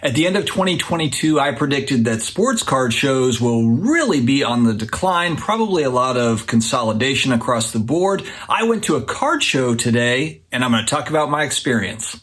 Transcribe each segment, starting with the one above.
At the end of 2022, I predicted that sports card shows will really be on the decline, probably a lot of consolidation across the board. I went to a card show today, and I'm going to talk about my experience.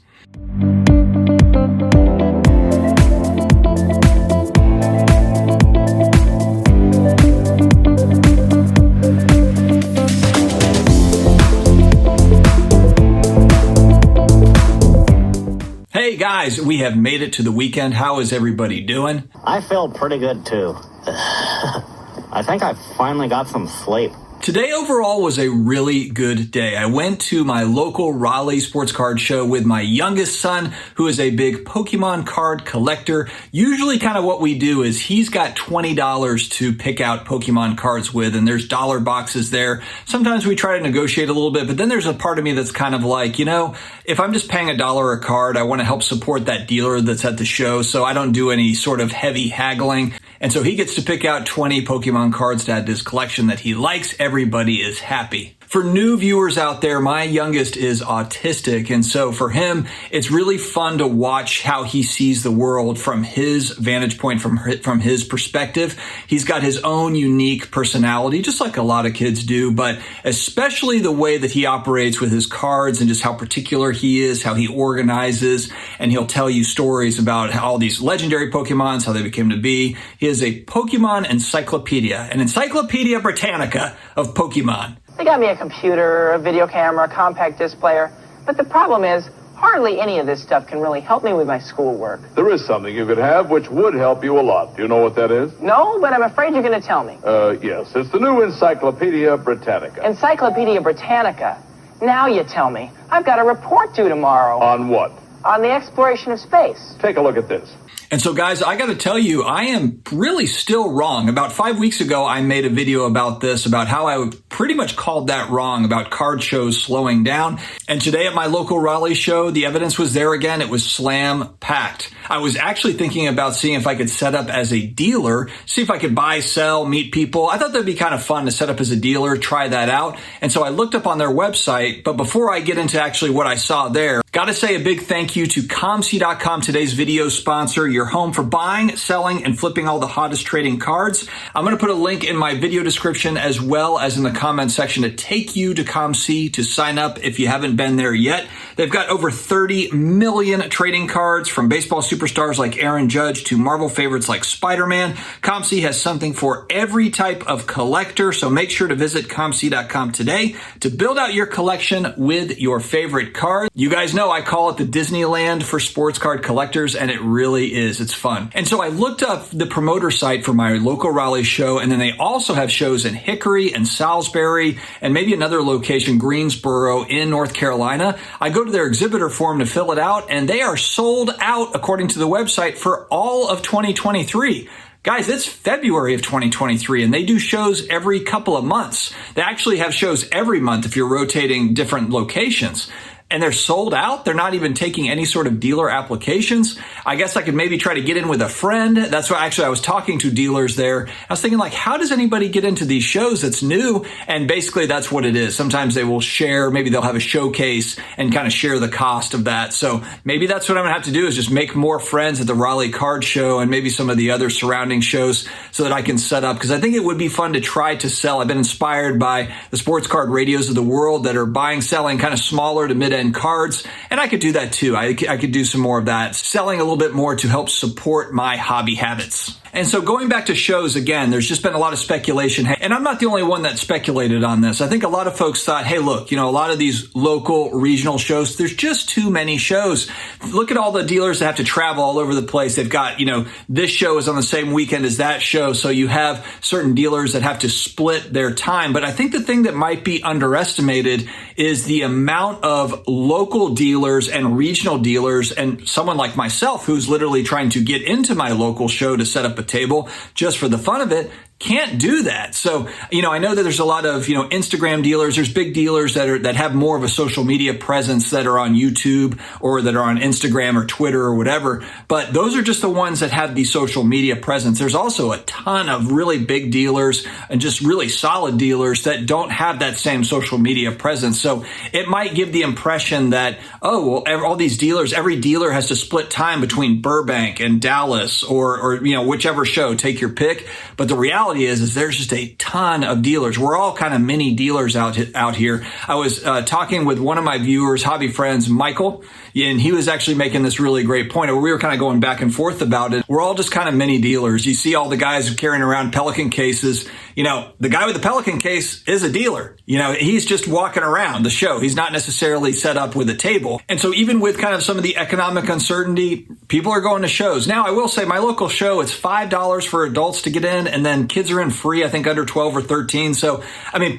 Hey guys, we have made it to the weekend. How is everybody doing? I feel pretty good too. I think I finally got some sleep. Today overall was a really good day. I went to my local Raleigh sports card show with my youngest son, who is a big Pokemon card collector. Usually kind of what we do is he's got $20 to pick out Pokemon cards with, and there's dollar boxes there. Sometimes we try to negotiate a little bit, but then there's a part of me that's kind of like, if I'm just paying $1 a card, I want to help support that dealer that's at the show, so I don't do any sort of heavy haggling. And so he gets to pick out 20 Pokemon cards to add to his collection that he likes. Everybody is happy. For new viewers out there, my youngest is autistic, and so for him, it's really fun to watch how he sees the world from his vantage point, from his perspective. He's got his own unique personality, just like a lot of kids do, but especially the way that he operates with his cards and just how particular he is, how he organizes, and he'll tell you stories about how all these legendary Pokemons, how they became to be. He is a Pokemon encyclopedia, an Encyclopedia Britannica of Pokemon. They got me a computer, a video camera, a compact disc player, but the problem is hardly any of this stuff can really help me with my schoolwork. There is something you could have which would help you a lot. Do you know what that is? No, but I'm afraid you're going to tell me. Yes. It's the new Encyclopedia Britannica. Encyclopedia Britannica? Now you tell me. I've got a report due tomorrow. On what? On the exploration of space. Take a look at this. And so guys, I got to tell you, I am really still wrong. About 5 weeks ago, I made a video about this, about how I pretty much called that wrong about card shows slowing down. And today at my local Raleigh show, the evidence was there again. It was slam packed. I was actually thinking about seeing if I could set up as a dealer, see if I could buy, sell, meet people. I thought that'd be kind of fun to set up as a dealer, try that out. And so I looked up on their website, but before I get into actually what I saw there, got to say a big thank you to COMC.com, today's video sponsor, your home for buying, selling, and flipping all the hottest trading cards. I'm going to put a link in my video description as well as in the comment section to take you to COMC to sign up if you haven't been there yet. They've got over 30 million trading cards, from baseball superstars like Aaron Judge to Marvel favorites like Spider-Man. COMC has something for every type of collector, so make sure to visit COMC.com today to build out your collection with your favorite cards. You guys know I call it the Disneyland for sports card collectors, and it really is. It's fun. And so I looked up the promoter site for my local Raleigh show, and then they also have shows in Hickory and Salisbury and maybe another location, Greensboro in North Carolina. I go to their exhibitor form to fill it out, and they are sold out, according to the website, for all of 2023. Guys, it's February of 2023, and they do shows every couple of months. They actually have shows every month if you're rotating different locations. And they're sold out. They're not even taking any sort of dealer applications. I guess I could maybe try to get in with a friend. That's why actually I was talking to dealers there. I was thinking, like, how does anybody get into these shows that's new? And basically that's what it is. Sometimes they will share, maybe they'll have a showcase and kind of share the cost of that. So maybe that's what I'm gonna have to do, is just make more friends at the Raleigh Card Show and maybe some of the other surrounding shows so that I can set up, because I think it would be fun to try to sell. I've been inspired by the sports card radios of the world that are buying, selling kind of smaller to mid-end cards, and I could do that too. I could do some more of that, selling a little bit more to help support my hobby habits. And so going back to shows again, there's just been a lot of speculation, and I'm not the only one that speculated on this. I think a lot of folks thought, hey, look, a lot of these local regional shows, there's just too many shows. Look at all the dealers that have to travel all over the place. They've got, this show is on the same weekend as that show. So you have certain dealers that have to split their time. But I think the thing that might be underestimated is the amount of local dealers and regional dealers, and someone like myself who's literally trying to get into my local show to set up a table just for the fun of it. can't do that. So, I know that there's a lot of, Instagram dealers. There's big dealers that have more of a social media presence that are on YouTube or that are on Instagram or Twitter or whatever. But those are just the ones that have the social media presence. There's also a ton of really big dealers and just really solid dealers that don't have that same social media presence. So it might give the impression that, oh, well, all these dealers, every dealer has to split time between Burbank and Dallas or whichever show, take your pick. But the reality is there's just a ton of dealers. We're all kind of mini dealers out here. I was talking with one of my viewers, hobby friends, Michael, and he was actually making this really great point. We were kind of going back and forth about it. We're all just kind of mini dealers. You see all the guys carrying around Pelican cases. The guy with the Pelican case is a dealer. He's just walking around the show. He's not necessarily set up with a table. And so even with kind of some of the economic uncertainty, people are going to shows. Now, I will say my local show, it's $5 for adults to get in, and then kids are in free, I think under 12 or 13. So,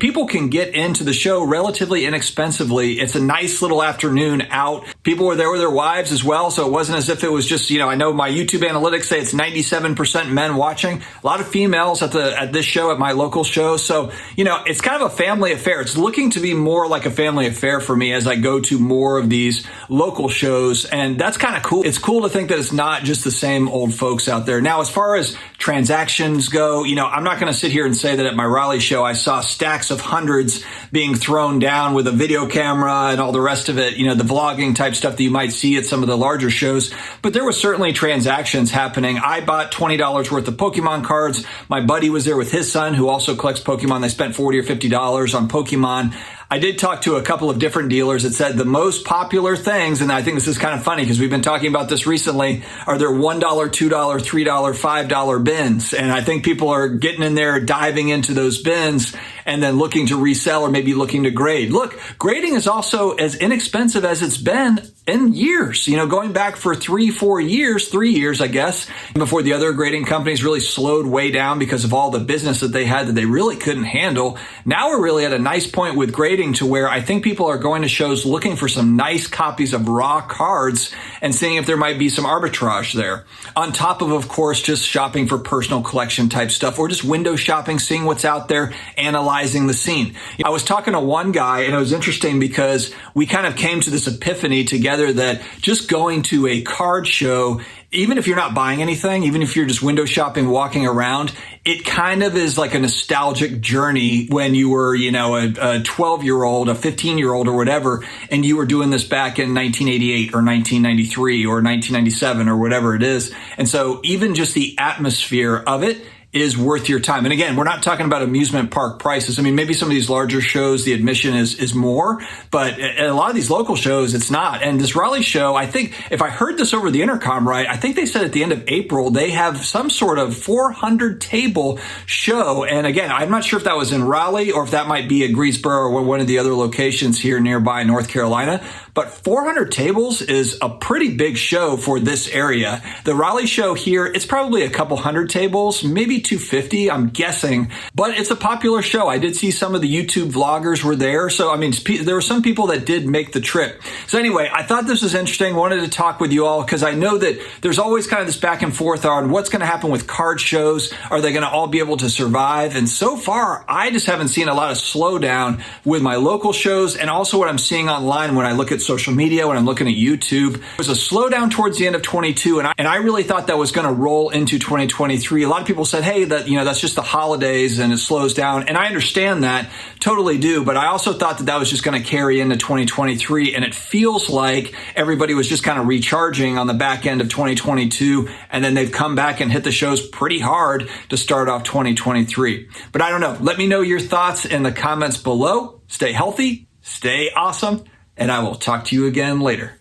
people can get into the show relatively inexpensively. It's a nice little afternoon out. People were there with their wives as well. So it wasn't as if it was just, I know my YouTube analytics say it's 97% men watching. A lot of females at this show, at my local show. So, it's kind of a family affair. It's looking to be more like a family affair for me as I go to more of these local shows. And that's kind of cool. It's cool to think that it's not just the same old folks out there. Now, as far as transactions go, I'm not going to sit here and say that at my Raleigh show, I saw stacks of hundreds being thrown down with a video camera and all the rest of it, the vlogging type stuff that you might see at some of the larger shows. But there was certainly transactions happening. I bought $20 worth of Pokemon cards. My buddy was there with his son who also collects Pokemon. They spent $40 or $50 on Pokemon. I did talk to a couple of different dealers that said the most popular things, and I think this is kind of funny because we've been talking about this recently, are their $1, $2, $3, $5 bins. And I think people are getting in there, diving into those bins and then looking to resell or maybe looking to grade. Look, grading is also as inexpensive as it's been in years, going back for 3 years, I guess, before the other grading companies really slowed way down because of all the business that they had that they really couldn't handle. Now we're really at a nice point with grading to where I think people are going to shows looking for some nice copies of raw cards and seeing if there might be some arbitrage there. On top of course, just shopping for personal collection type stuff or just window shopping, seeing what's out there, analyzing the scene. I was talking to one guy and it was interesting because we kind of came to this epiphany together that just going to a card show, even if you're not buying anything, even if you're just window shopping, walking around, it kind of is like a nostalgic journey when you were, a 12-year-old, a 15-year-old or whatever, and you were doing this back in 1988 or 1993 or 1997 or whatever it is. And so even just the atmosphere of it is worth your time. And again, we're not talking about amusement park prices. Maybe some of these larger shows, the admission is more, but at a lot of these local shows, it's not. And this Raleigh show, I think, if I heard this over the intercom right, I think they said at the end of April, they have some sort of 400 table show. And again, I'm not sure if that was in Raleigh or if that might be at Greensboro or one of the other locations here nearby in North Carolina. But 400 tables is a pretty big show for this area. The Raleigh show here, it's probably a couple hundred tables, maybe 250, I'm guessing, but it's a popular show. I did see some of the YouTube vloggers were there. So, there were some people that did make the trip. So anyway, I thought this was interesting. Wanted to talk with you all because I know that there's always kind of this back and forth on what's going to happen with card shows. Are they going to all be able to survive? And so far, I just haven't seen a lot of slowdown with my local shows and also what I'm seeing online when I look at social media, when I'm looking at YouTube. There was a slowdown towards the end of 22, and I really thought that was going to roll into 2023. A lot of people said, hey, that's just the holidays and it slows down. And I understand that, totally do. But I also thought that was just going to carry into 2023. And it feels like everybody was just kind of recharging on the back end of 2022. And then they've come back and hit the shows pretty hard to start off 2023. But I don't know. Let me know your thoughts in the comments below. Stay healthy, stay awesome, and I will talk to you again later.